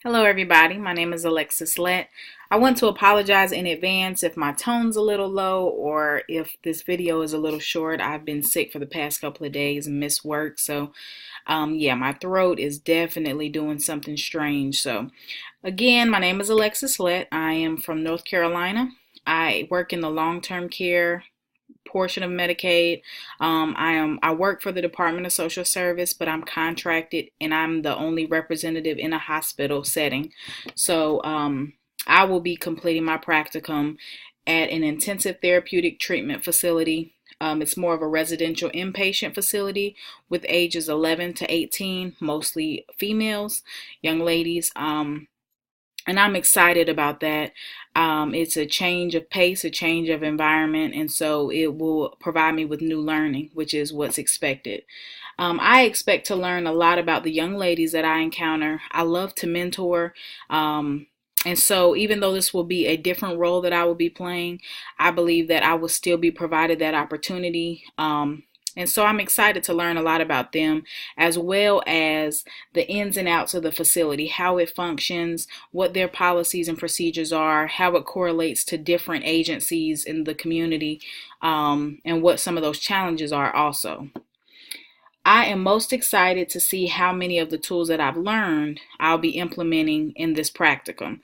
Hello, everybody. My name is Alexis Lett. I want to apologize in advance if my tone's a little low or if this video is a little short. I've been sick for the past couple of days and missed work. So, my throat is definitely doing something strange. So, again, my name is Alexis Lett. I am from North Carolina. I work in the long-term care portion of Medicaid. I work for the Department of Social Service, but I'm contracted and I'm the only representative in a hospital setting. So I will be completing my practicum at an intensive therapeutic treatment facility. It's more of a residential inpatient facility with ages 11 to 18, mostly females, young ladies. And I'm excited about that. It's a change of pace, a change of environment, and so it will provide me with new learning, which is what's expected. I expect to learn a lot about the young ladies that I encounter. I love to mentor. And so, even though this will be a different role that I will be playing, I believe that I will still be provided that opportunity. And so I'm excited to learn a lot about them as well as the ins and outs of the facility, how it functions, what their policies and procedures are, how it correlates to different agencies in the community, and what some of those challenges are also. I am most excited to see how many of the tools that I've learned I'll be implementing in this practicum.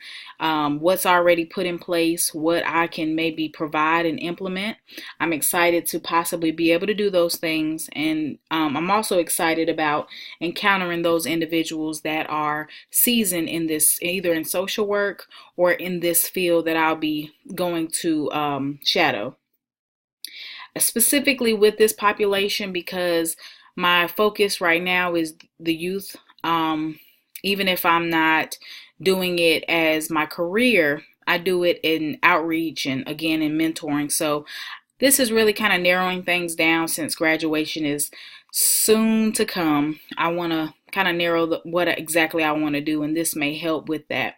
What's already put in place, what I can maybe provide and implement. I'm excited to possibly be able to do those things. And I'm also excited about encountering those individuals that are seasoned in this, either in social work or in this field that I'll be going to shadow. Specifically with this population, because my focus right now is the youth. Even if I'm not doing it as my career, I do it in outreach and again in mentoring. So this is really kind of narrowing things down since graduation is soon to come. I want to kind of narrow what exactly I want to do, and this may help with that.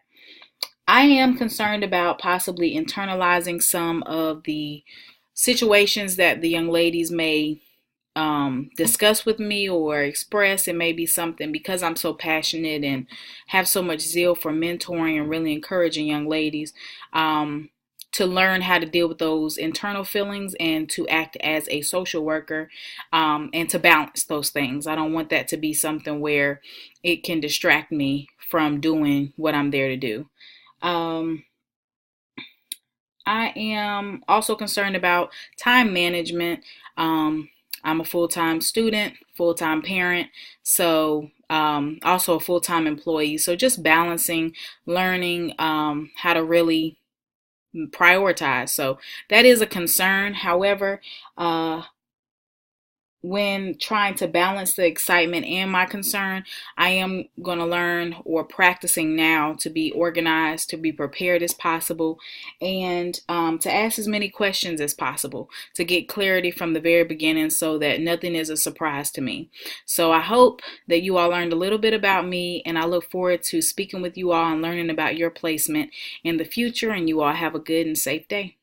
I am concerned about possibly internalizing some of the situations that the young ladies may discuss with me or express. It may be something because I'm so passionate and have so much zeal for mentoring and really encouraging young ladies to learn how to deal with those internal feelings and to act as a social worker, and to balance those things. I don't want that to be something where it can distract me from doing what I'm there to do. Um, I am also concerned about time management. I'm a full-time student, full-time parent, so also a full-time employee. So just balancing, learning how to really prioritize. So that is a concern. However, when trying to balance the excitement and my concern, I am going to learn or practicing now to be organized, to be prepared as possible, and to ask as many questions as possible to get clarity from the very beginning so that nothing is a surprise to me. So I hope that you all learned a little bit about me, and I look forward to speaking with you all and learning about your placement in the future, and you all have a good and safe day.